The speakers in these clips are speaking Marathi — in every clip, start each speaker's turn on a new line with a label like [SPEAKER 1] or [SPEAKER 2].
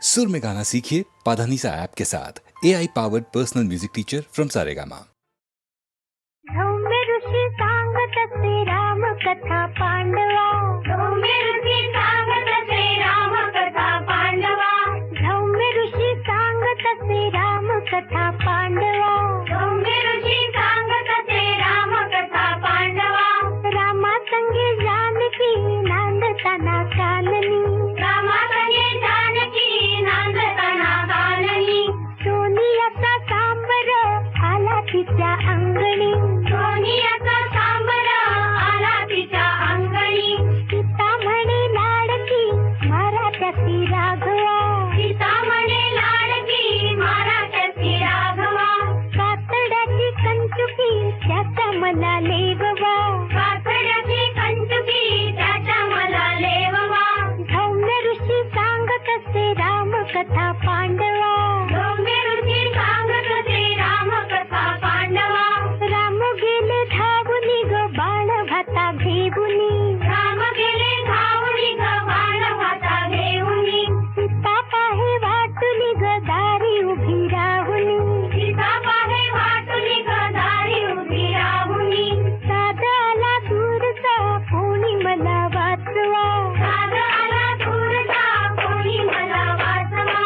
[SPEAKER 1] सुर में गाना सीखिए पाधानीसा ऐप के साथ। AI powered personal music teacher from Saregama.
[SPEAKER 2] Rishi सांगत श्री राम कथा पांडवा, ऋषी सांगत श्री राम कथा पांडवा, ऋषी सांगत श्री राम कथा पांडवा, ऋषी सांगत श्री राम कथा पांडवा, रामा संगे जानकी नांदताना काननी, रामा संगे जानकी नांदताना काननी, सोनियाचा सांबर आला तिच्या अंगणी, सोनियाचा सांबर आला तिच्या अंगणी, सीता म्हणे लाडकी मराठ्याची राघवा, सीता म्हणे लाडकी मराठ्याची राघवा, कातड्याची कंचुकी त्याच्या मला लेववा, कातड्याची कंचुकी त्याच्या मला लेववा, धौम्य ऋषी सांगत श्री राम कथा पांडवा, धौम्य ऋषी सांगत श्री राम कथा पांडवा, राम गेले धावुनी ग बाण भाता घेऊनी, राम गेले धावुनी ग बाण भाता घेऊनी, सीता पाहे वाटुनी ग दारी उभी राहुनी, सीता पाहे वाटुनी ग दारी उभी राहुनी, साध आला दूरचा कोणी मला वाचवा, साध आला दूरचा कोणी मला वाचवा,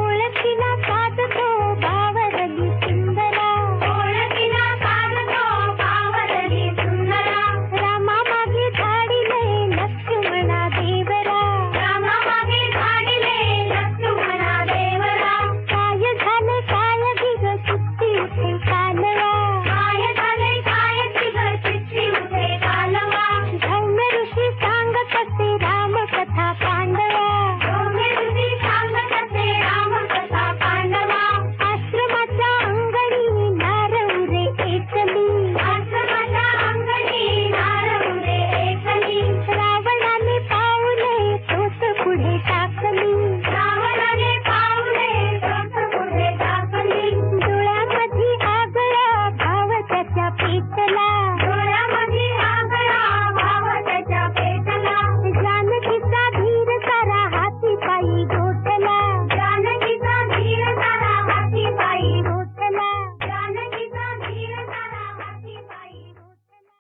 [SPEAKER 2] ओळखीला साध तो बावरली सुंदरा, ओळखीला साध तो बावरली सुंदरा, रामा मागे धाडिले लक्ष्मणा देवरा, रामा मागे धाडिले लक्ष्मणा देवरा, काय झाले काय दिग सुट्टी उठे कालवा, काय झाले काय दिग सुट्टी उठे कालवा, धौम्य ऋषी सांगत श्री राम कथा पांडवा, धौम्य ऋषी सांगत श्री राम कथा पांडवा, आश्रमाच्या अंगणी नारळी एकली, आश्रमाच्या अंगणी नारळी एकली, रावणाने पावले तोच पुढे टाकली, रावणाने पावले तोच पुढे टाकली, डोळ्यामध्ये आगळा भाव त्याच्या पेटला, डोळ्यामध्ये आगळा भाव त्याच्या पेटला, जानकीचा धीर सारा हाती पायी गोठला, जानकीचा धीर सारा हाती पायी गोठला, जानकीचा धीर सारा हाती पायी गोठला.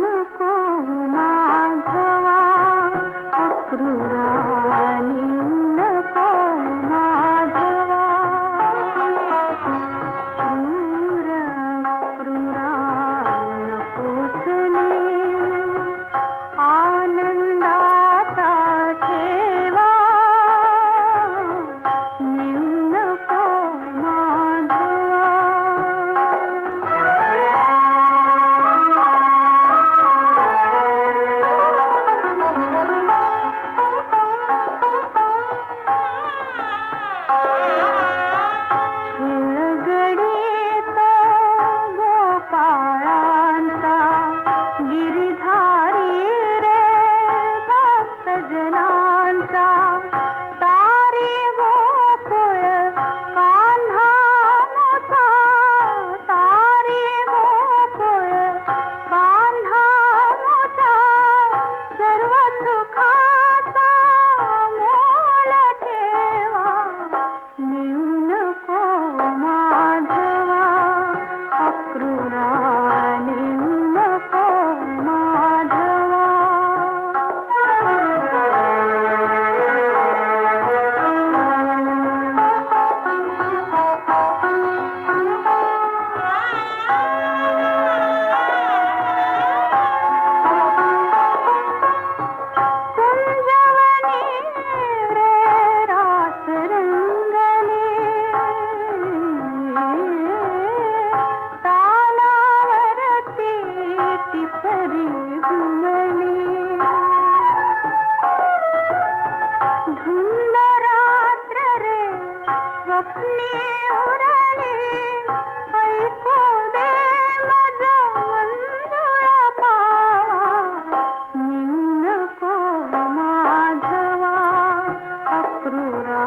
[SPEAKER 2] नको माधवा अक्रूरानी, नको माधवा क्रूर क्रूरा नकोसनी, आनंदाचा ठेवा नको गडीत गोपाळांचा गिरिधारी रे भक्तजनांचा, तारी गोकुळ कान्हा मोठा, तारी गोकुळ कान्हा मोठा, सर्व सुखाचा मोल ठेवा नको माधवा अक्रूरानी, नको माधवा. कुंजवनी रे रास रंगली, तालावरती टिपरी घुमली, धुंद रात्र रे स्वप्नी उरली, ऐकू दे माझा मंजुळा पावा, नको माधवा अक्रूरा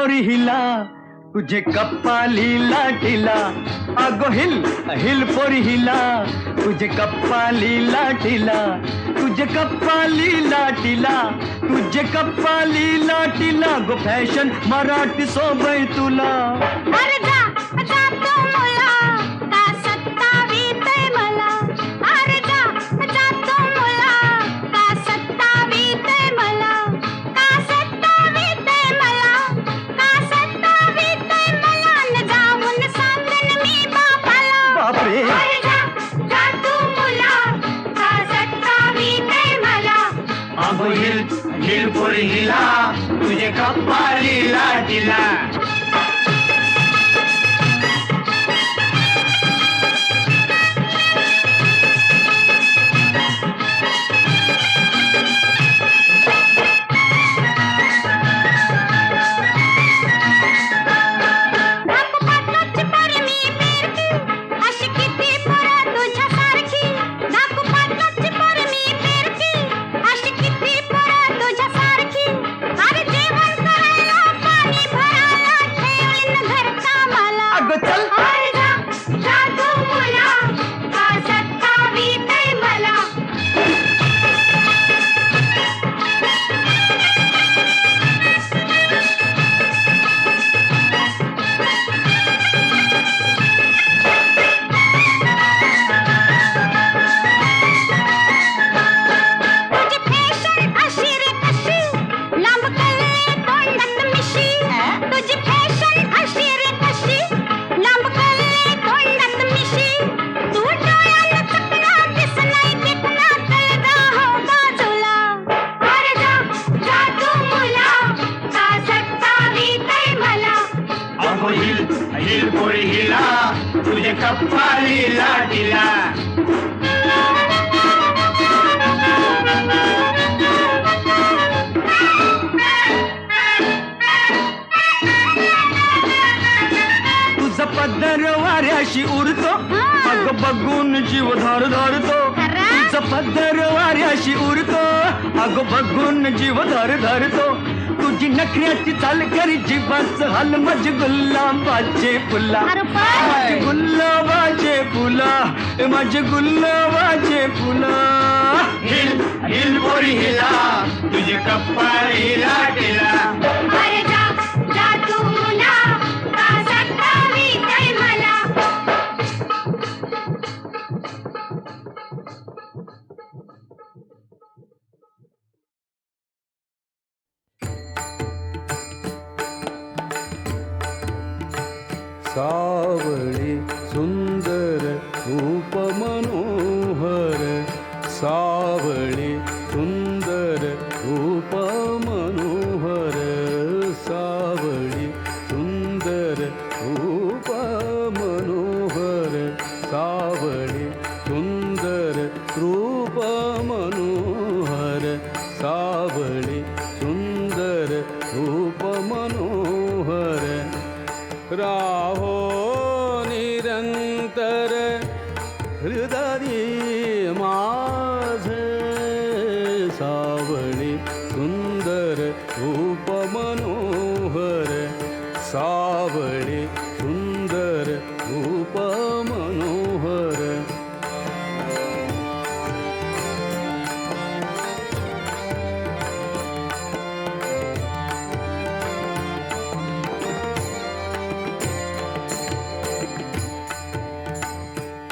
[SPEAKER 3] पोरी हिला तुझे कप्पाली लाटीला अगो हिल हिल पोरी हिला तुझे कप्पाली लाटीला तुझे कप्पाली लाटीला तुझे कप्पाली लाटीला गो फॅशन मराठी सोबय तुला
[SPEAKER 2] अरे जा जा तू मुला का सत्तावीतय मला अरे जा जा तू मुला का सत्तावीतय मला का सत्तावीतय मला का सत्तावीतय मला न जाऊन सांगन मी बापाला
[SPEAKER 3] बापरे
[SPEAKER 2] अरे जा जा तू मुला का सत्तावीतय मला
[SPEAKER 3] अगो हिल हिल पोरी हिला तुझे कप्पाली लाटीला
[SPEAKER 2] नागपाटलाची पोरी मी पेरकी अशी किती पोरं तुझ्यासारखी नागपाटलाची पोरी मी पेरकी अशी किती पोरं तुझ्यासारखी अरे जेवण करायला पाणी भरायला ठेवीन घरचा मला
[SPEAKER 3] अगं चल
[SPEAKER 2] अरे जा जा तू मुला का सत्तावीतय मला तुझी फॅशन अशी रे कशी लांब कल्ले तोंडात मिशी तुझी फॅशन अशी रे कशी लांब कल्ले तोंडात मिशी तू डोळ्याला चकना दिस नाही देखना कळगा हो बाजूला अरे जा जा तू मुला का सत्तावीतय मला
[SPEAKER 3] अगो हिल हिल पोरी हिला तुझे कप्पाली लाटीला तुझा पदर वाऱ्याशी उरतो अग बघून जीव धर धरतो तुझा पदर वाऱ्याशी उरतो अग बघून जीव धर धरतो तुझी नखऱ्याची चाल करी जीवाच हाल माझे गुलाबाचे फुला
[SPEAKER 2] अरे पण.
[SPEAKER 3] माझे गुलाबाचे फुला माझे गुलाबाचे फुला हिल हिल पोरी हिला तुझे कप्पाली लाटीला
[SPEAKER 2] अरे जा जा तू मुला का सत्तावीतय मला
[SPEAKER 4] सावळी सुंदर रूप मनोहर सावळी सुंदर रूप मनोहर सावळी सुंदर रूप मनोहर सावळी सुंदर रूप मनोहर सावळी सुंदर रूप मनोहर राहो निरंतर हृदय माझ सावळी सुंदर रूप मनोहर सावळी सुंदर रूप मनोहर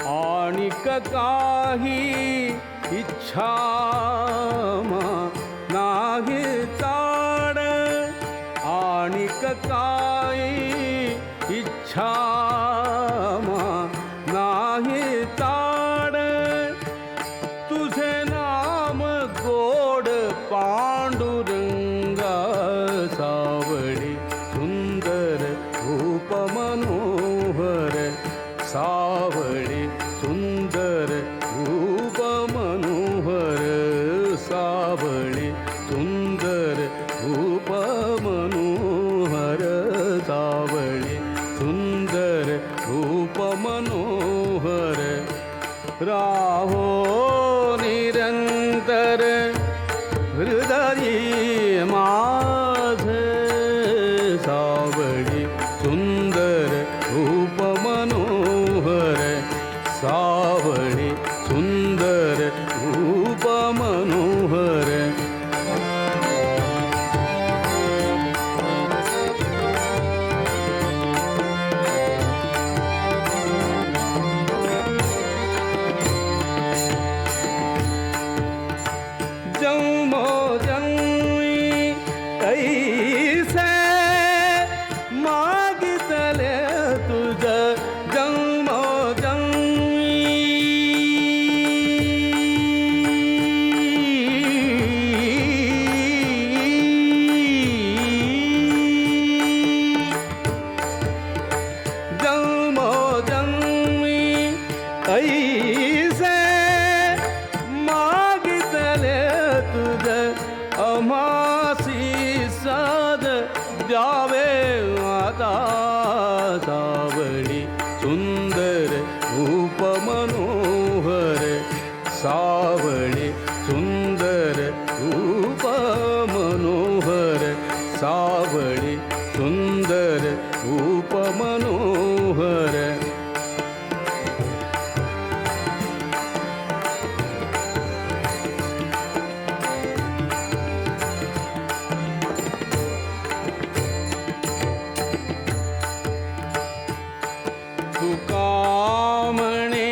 [SPEAKER 4] आणिक काही इच्छा नाही ताड आणिक काही इच्छा नाही ताड तुझे नाम गोड पांडुरंगा सावळी सुंदर रूप मनोहर सावळी सुंदर रूप मनोहर सावळी सुंदर रूप मनोहर सावळी सुंदर रूप मनोहर राहो निरंतर हृदय माझ सावळी सावळी सुंदर रूप मनोहर सावळी सुंदर रूप मनोहर जन्मो जन्मी कैसे मागितले तुझ जन्मो जन्मी ऐसे मागितले तुझ अमासी साद द्यावे आता सावळी सुंदर रूप मनोहर सावळी सुंदर रूप मनोहर सावळी सुंदर रूप मनोहर तुका म्हणे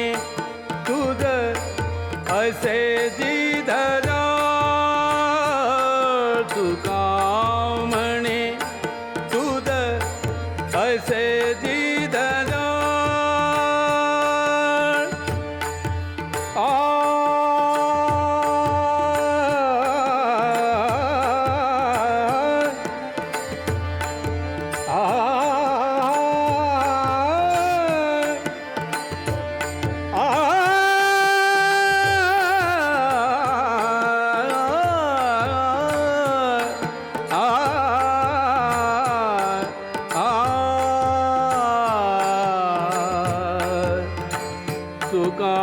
[SPEAKER 4] तुझ असे जिधरा तुका म्हणे तुझ असे जिधरा तुका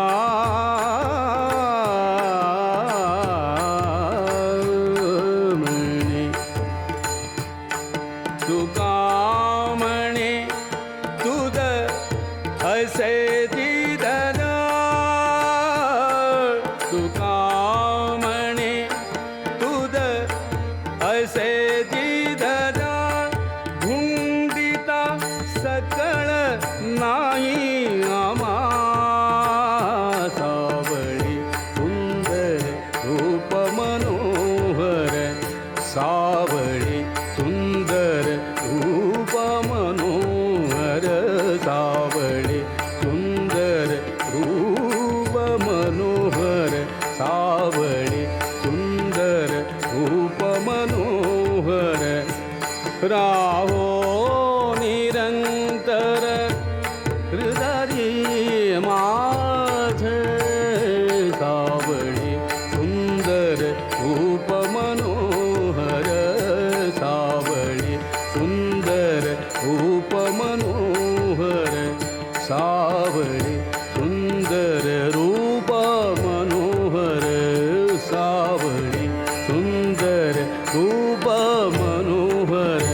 [SPEAKER 4] म्हणे तुका म्हणे तुझ असे जिधर तुका म्हणे तुझ असे जिधर भुंडिता सकळ नाही आमा सावळी सुंदर रूप मनोहर सावळी सुंदर रूप मनोहर सावळी सुंदर रूप मनोहर सावळी सुंदर रूप मनोहर राहो निरंतर हृदय माझ सावळी सुंदर रूप मनोहर सावळी सुंदर रूप मनोहर सावळी सुंदर रूप मनोहर सावळी सुंदर रूप मनोहर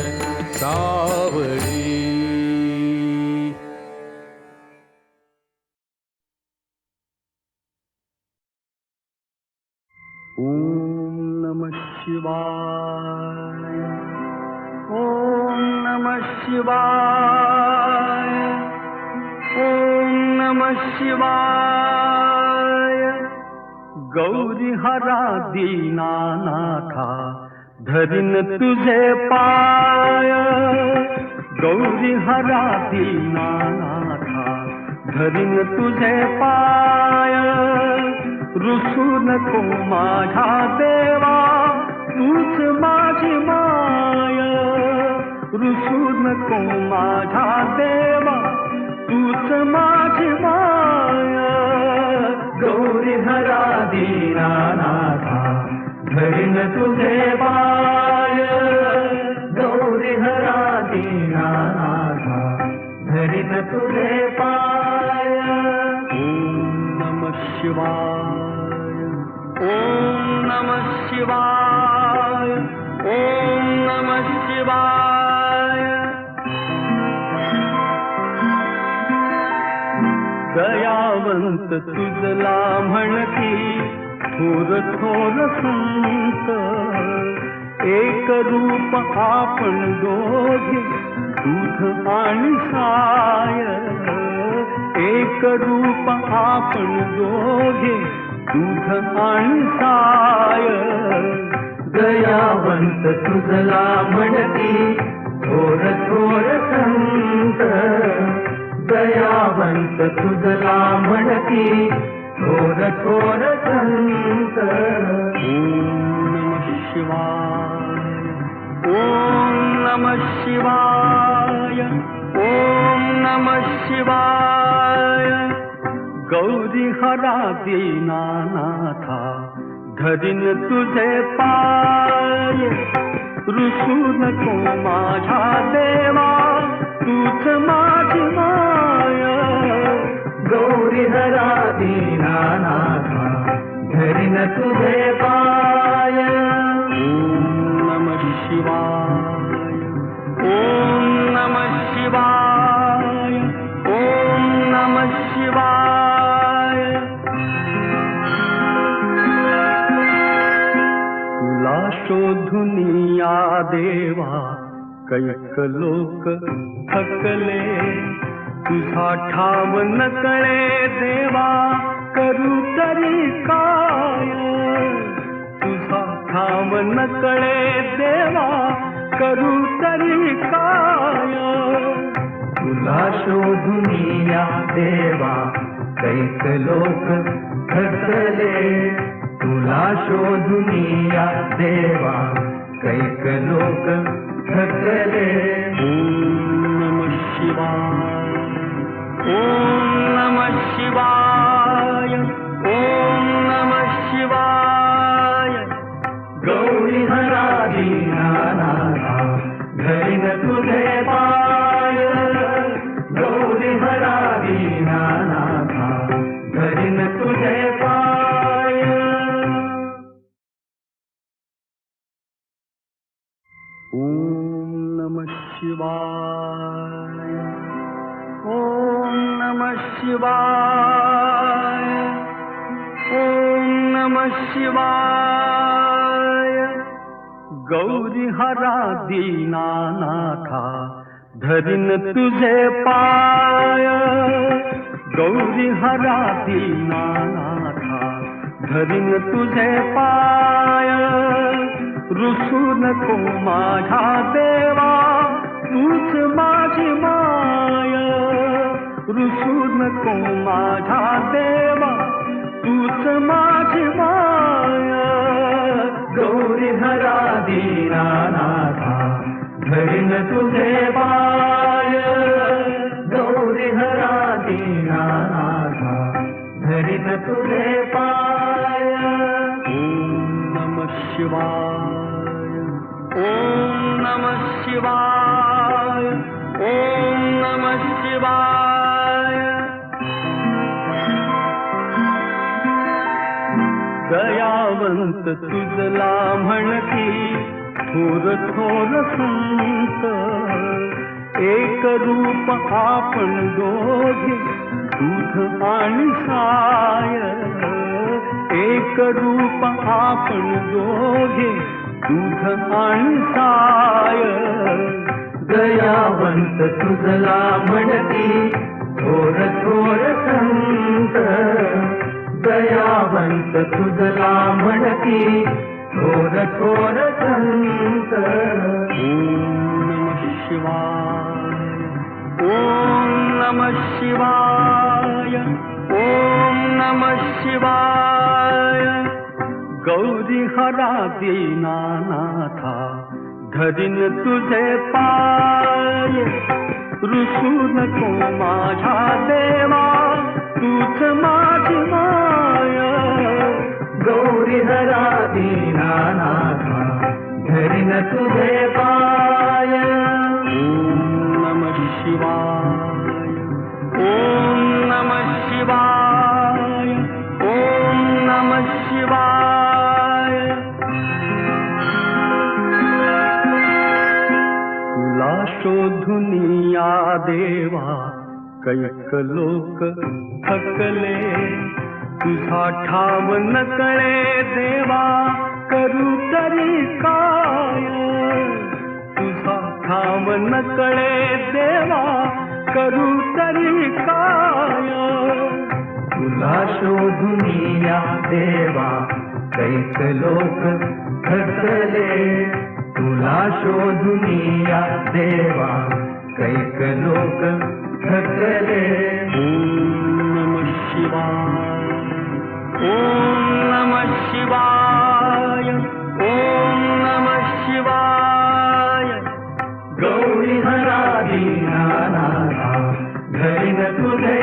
[SPEAKER 4] सावळी
[SPEAKER 3] ओम नमः शिवाय ओम नमः शिवाय ओम नमः शिवाय गौरी हरा दीनानाथा धरिन तुझे पाय गौरी हरा दीनानाथा धरिन तुझे पाय रुसू नको माझा देवा तूच माझी माय रुसू नको माझा देवा तूच माझी माय गौरी हरा दीनानाथा धरिन तुझे पाय गौरी हरा दीनानाथा धरिन तुझे पाय ओम नमः शिवाय ओम नमः शिवाय ओम नमः शिवाय दयावंत तुझला म्हणती थोर थोर संत एक रूप आपण दोघे दूध आणि साय एक रूप आपण दोघे दूध आणि साय दयावंत तुझला म्हणती थोर थोर संत दयावंत तुझला म्हणती थोर थोर संत ओम नमः शिवाय ओम नमः शिवाय ओम नमः शिवाय गौरी हरा दीनानाथा धरीन तुझे पाय रुसू नको माझ्या देवा तूच माझी माया गौरी हरा दीनानाथा धरीन तुझे पाय ओम नमः शिवाय ओम नमः शिवाय ओम नमः शिवाय तुला शोधून या देवा कैक लोक थकले तुझा ठाव न कळे देवा करू तरी काय तुझा ठाव न कळे देवा करू तरी काय तुला शोधून या देवा कैक लोक थकले तुला शोधून या देवा कैक लोक थकले ओम नमः शिवाय ओम नमः शिवाय ओम नमः शिवाय गौरी हरा दीनानाथा धरीन तुझे पाय गौरी हरा दीनानाथा धरीन तुझे पाय ओम नमः शिवाय ओम नमः शिवाय ओम नमः शिवाय गौरी हरा दीनानाथा धरीन तुझे पाय गौरी हरा दीनानाथा धरीन तुझे पाय रुसू नको माझ्या देवा तूच माझी माय रुसू नको माझ्या देवा तूच माझी माय गौरी हरा दीनानाथा धरीन तुझे पाय गौरी हरा दीनानाथा धरीन तुझे पाय ओम नमः शिवाय ओम नमः शिवाय ओम नमः शिवाय दयावंत तुझला म्हणती थोर थोर संत एक रूप आपण दोघे दूध आणि साय एक रूप आपण दोघे दूध आणि साय दयावंत तुझला म्हणती थोर थोर संत दयावंत तुझला म्हणती थोर थोर संत ओम नमः शिवाय ओम नमः शिवाय ओम नमः शिवाय गौरी हरा दीनानाथा धरीन तुझे पाय रुसू नको माझ्या देवा तूच माझी माया गौरी हरा दीनानाथा धरीन तुझे पाय ओम नमः शिवाय ओम नमः शिवाय ओम नमः शिवाय तुला शोधून या देवा कैक लोक थकले तुझा ठाव नकळे देवा करू तरी काय तुझा ठाव नकळे देवा करू तरी काय तुला शोधून या देवा कैक लोक थकले तुला शोधून या देवा कैक लोक थकले ओम नमः शिवाय ओम नमः शिवाय ओम नमः शिवाय गौरी हरा दीनानाथा घरी न तुझे